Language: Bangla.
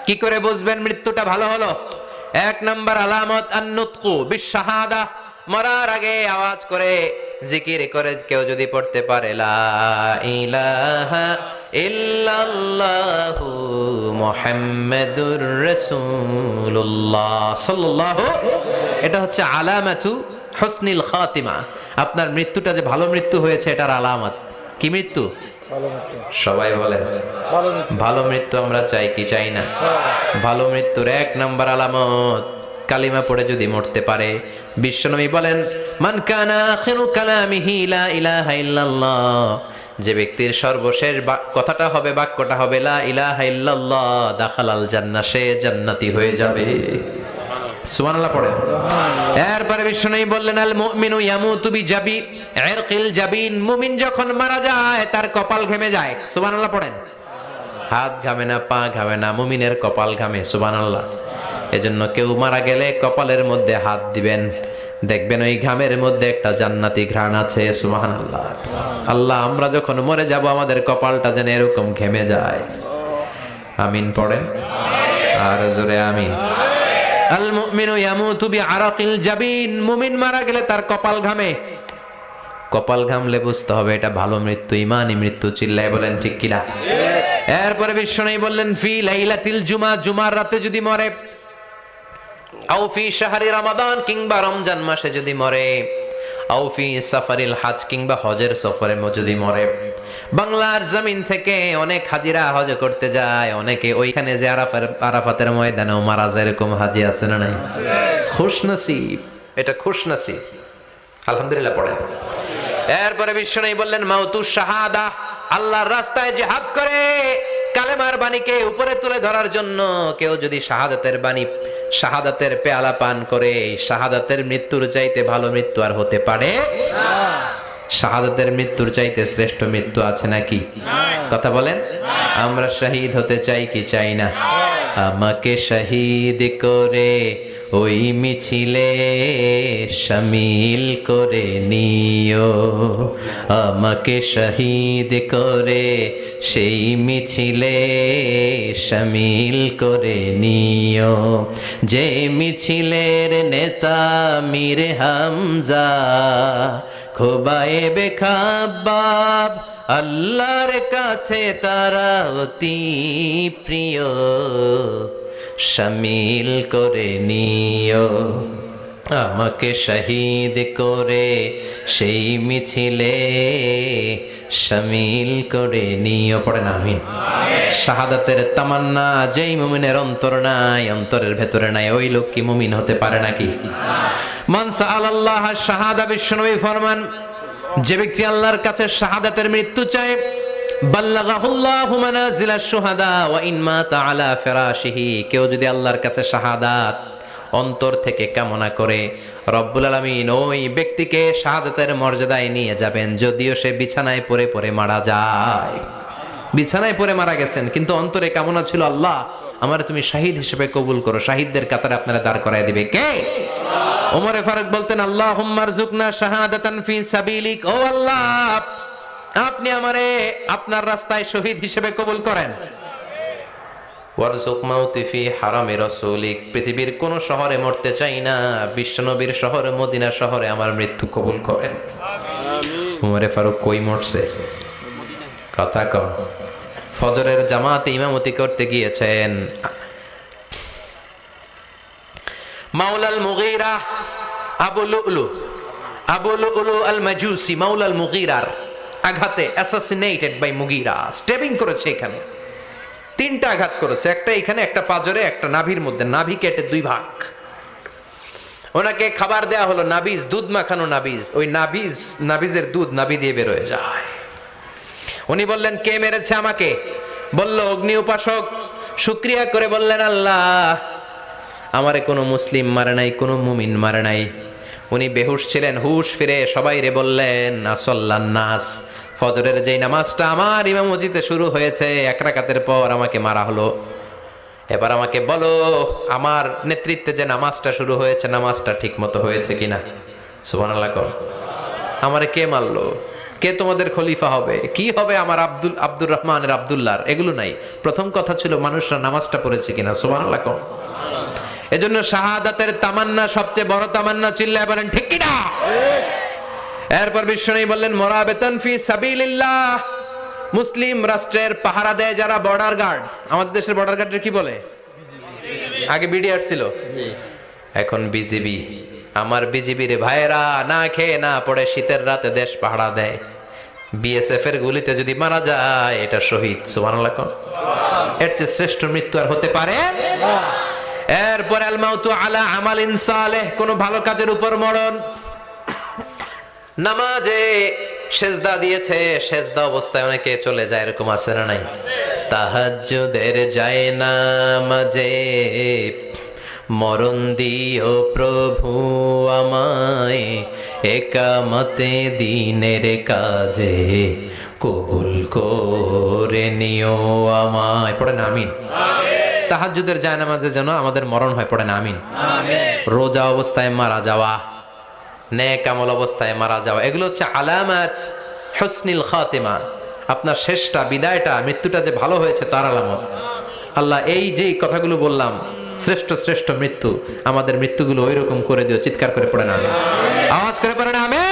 কি করে বুঝবেন মৃত্যুটা ভালো হলো? এক নাম্বার আলামত আন-নুতকু বিশ-শাহাদা, মরার আগে আওয়াজ করে জিকির করে কেউ যদি পড়তে পারে লা ইলাহা ইল্লাল্লাহু মুহাম্মাদুর রাসূলুল্লাহ সাল্লাল্লাহু, এটা হচ্ছে আলামাতু হুসনিল খাতিমা। আপনার মৃত্যুটা যে ভালো মৃত্যু হয়েছে এটার আলামত। কি মৃত্যু? সবাই বলেন ভালো মৃত্যু আমরা চাই কি চাই না? ভালো মৃত্যুর এক নাম্বার আলামত কালিমা পড়ে যদি মরতে পারে। বিশ্বনবী বলেন মান কানা আখিরু কালামিহি লা ইলাহা ইল্লাল্লাহ, যে ব্যক্তির সর্বশেষ কথাটা হবে, বাক্যটা হবে লা ইলাহা ইল্লাল্লাহ, দাখালাল জান্নাহ, সে জান্নাতি হয়ে যাবে। সুবহানাল্লাহ পড়ে। এরপরে বিশ্বনবী বললেন আল মুমিনু ইয়ামুতু বিজাবি ইরকিল জাবিন, মুমিন যখন মারা যায় তার কপাল ঘেমে যায়। সুবহানাল্লাহ পড়েন। হাত ঘামে না, পা ঘামে না, মুমিনের কপাল ঘামে। সুবহানাল্লাহ। এজন্য কেউ মারা গেলে কপালের মধ্যে হাত দিবেন, দেখবেন ওই ঘামের মধ্যে একটা জান্নাতি ঘ্রাণ আছে। সুবহানাল্লাহ। আল্লাহ, আমরা যখন মরে যাব আমাদের কপালটা যেন এরকম ঘেমে যায়। আমিন পড়েন আর জোরে আমিন। আল মুমিনু ইয়ামুতু বিআরাকিল জাবিন, মুমিন মারা গেলে তার কপাল ঘামে। কপাল ঘামলে বুঝতে হবে এটা ভালো মৃত্যু, ঈমানি মৃত্যু। চিল্লায় বলেন ঠিক কিনা? এরপরে বিশ্বনবী বললেন ফি লাইলাতিল জুমা, জুমার রাতে যদি মরে, আও ফি শাহরি রমাদান, কিংবা রমজান মাসে যদি মরে, আও ফি সাফারিল হজ, কিংবা হজের সফরে যদি মরে। বাংলার জমিন থেকে অনেক হাজিরা হজ করতে যায়, অনেকে ওইখানে যে আরাফাতের ময়দানেও মারা যায়, এরকম হাজি আছে না নাই? খুশনসিব, এটা খুশনসিব। আলহামদুলিল্লাহ পড়েন। এরপরে বিশ্বনবী বললেন মাউতু শাহাদা, আল্লাহর রাস্তায় জিহাদ করে কালেমার বাণীকে উপরে তুলে ধরার জন্য কেউ যদি শাহাদাতের বাণী, শাহাদাতের পেয়ালা পান করে, শাহাদাতের মৃত্যুর চাইতে ভালো মৃত্যু আর হতে পারে না। শাহাদাতের মৃত্যুর চাইতে শ্রেষ্ঠ মৃত্যু আছে নাকি? কথা বলেন। আমরা শহীদ হতে চাই কি চাই না? আমাকে শহীদ করে ওই মিছিলে শামিল করে নিও, আমাকে শহীদ করে সেই মিছিলে শামিল করে নিও, যে মিছিলের নেতা মীর হামজা, খোবায়েবে খাব্বাব, আল্লাহর কাছে তারা অতি প্রিয়, শামিল করে নিও, আমাকে শহীদ করে সেই মিছিলে শামিল করে নিও। পড়েন আমিন। শাহাদাতের তামান্না যেই মুমিনের অন্তর নাই, অন্তরের ভেতরে নাই, ওই লোক কি মুমিন হতে পারে নাকি? মান সাআলাল্লাহ শাহাদা, বিশ্বনবী ফরমান যে ব্যক্তি আল্লাহর কাছে শাহাদাতের মৃত্যু চায়, বাল্লাগাহুল্লাহু মানাজিলাশ শুহাদা ওয়া ইন মাতা আলা ফিরাশিহি, কেউ যদি আল্লাহর কাছে শাহাদাত অন্তর থেকে কামনা করে, রব্বুল আলামিন ওই ব্যক্তিকে শাহাদাতের মর্যাদায় নিয়ে যাবেন, যদিও সে বিছানায় পড়ে পড়ে মারা যায়। বিছানায় পড়ে মারা গেছেন, কিন্তু অন্তরে কামনা ছিল আল্লাহ আমারে তুমি শাহিদ হিসেবে কবুল করো, শাহিদদের কাতারে আপনারা দাঁড় করায় দিবে কে? ওমর ফারুক বলতেন আল্লাহুম্মা রযুকনা শাহাদাতান ফি সাবিলিক, ও আল্লাহ আপনি আমারে আপনার রাস্তায় শহীদ হিসেবে কবুল করেন। ওয়ারযুক মাউতি ফি হারামি রাসূলিক, পৃথিবীর কোন শহরে মরতে চাই না, বিশ্বনবীর শহরে মদিনা শহরে আমার মৃত্যু কবুল করেন। আমিন। ওমর ফারুক কই মরছে? কথা কও। ফজরের জামাতে ইমামতি করতে গিয়েছেন, মাওলাল মুগীরা আবু লুলু আল মাজুসি, মাওলাল মুগীরার আঘাতে অ্যাসাসিনেটেড বাই মুগীরা, স্টেপিং করেছে, এখানে তিনটা আঘাত করেছে, একটা এখানে, একটা পাজরে, একটা নাভির মধ্যে, নাভি কেটে দুই ভাগ। ওনাকে খাবার দেয়া হলো নাবিজ, দুধ মাখানো নাবিজ, ওই নাবিজের দুধ নাভি দিয়ে বের হয়ে যায়। উনি বললেন কে মেরেছে আমাকে? বলল অগ্নি উপাসক। শুকরিয়া করে বললেন আল্লাহ আমারে কোনো মুসলিম মারে নাই, কোনো মুমিন মারে নাই। উনি বেহুশ ছিলেন, হুশ ফিরে সবাই রে বললেন আসল্লান নাস, ফজরের যেই নামাজটা আমার ইমামতিতে শুরু হয়েছে, এক রাকাতের পর আমাকে মারা হলো, এবার আমাকে বলো আমার নেতৃত্বে যে নামাজটা শুরু হয়েছে নামাজটা ঠিক মতো হয়েছে কিনা। সুবহানাল্লাহ। আমারে কে মারলো, কে তোমাদের খলিফা হবে, কি হবে আমার আব্দুর রহমানের আব্দুল্লাহর, এগুলো নাই। প্রথম কথা ছিল মানুষরা নামাজটা পড়েছে কিনা। সুবহানাল্লাহ। এজন্য শাহাদাতের তামান্না সবচেয়ে বড় তামান্না, চিল্লায় বলেন ঠিক কিনা। এরপর বিশ্বনবী বললেন মুরাবিতান ফি সাবিলিল্লাহ, মুসলিম রাষ্ট্রের পাহারা দেয় যারা বর্ডার গার্ড। আমাদের দেশের বর্ডার গার্ডের কি বলে? আগে বিডিআর ছিল, এখন বিজিবি। আমার বিজিবির ভাইয়েরা না খেয়ে না পড়ে শীতের রাতে দেশ পাহারা দেয়। বিএসএফ এর গুলিতে যদি মারা যায় এটা শহীদ। সুবহানাল্লাহ। এর চেয়ে শ্রেষ্ঠ মৃত্যু আর হতে পারে? এরপর আল মাউতু আলা আমালিন সালেহ, কোন ভালো কাজের উপর মরণ। নামাজে সেজদা দিয়েছে, সেজদা অবস্থায় অনেকে চলে যায়, এরকম আছে না নাই? তাহাজ্জুদের যায় নামাজে মরণ দিও প্রভু আমায়, একামতে দিনের কাজে কবুল করে নিও আমায়। পড়েন আমিন। তাহাজ্জুদের যায় নামাজে যেন আমাদের মরণ হয়, পড়েন আমিন। রোজা অবস্থায় মারা যাওয়া, নেক আমল অবস্থায় মারা যাওয়া, এগুলো হচ্ছে আলামাত হুসনিল খাতিমা। আপনার শেষটা, বিদায়টা, মৃত্যুটা যে ভালো হয়েছে তার আলামত। আল্লাহ এই যে কথাগুলো বললাম, শ্রেষ্ঠ শ্রেষ্ঠ মৃত্যু, আমাদের মৃত্যুগুলো ওই রকম করে দিও। চিৎকার করে পড়েন আমিন। আওয়াজ করে পড়েন আমিন।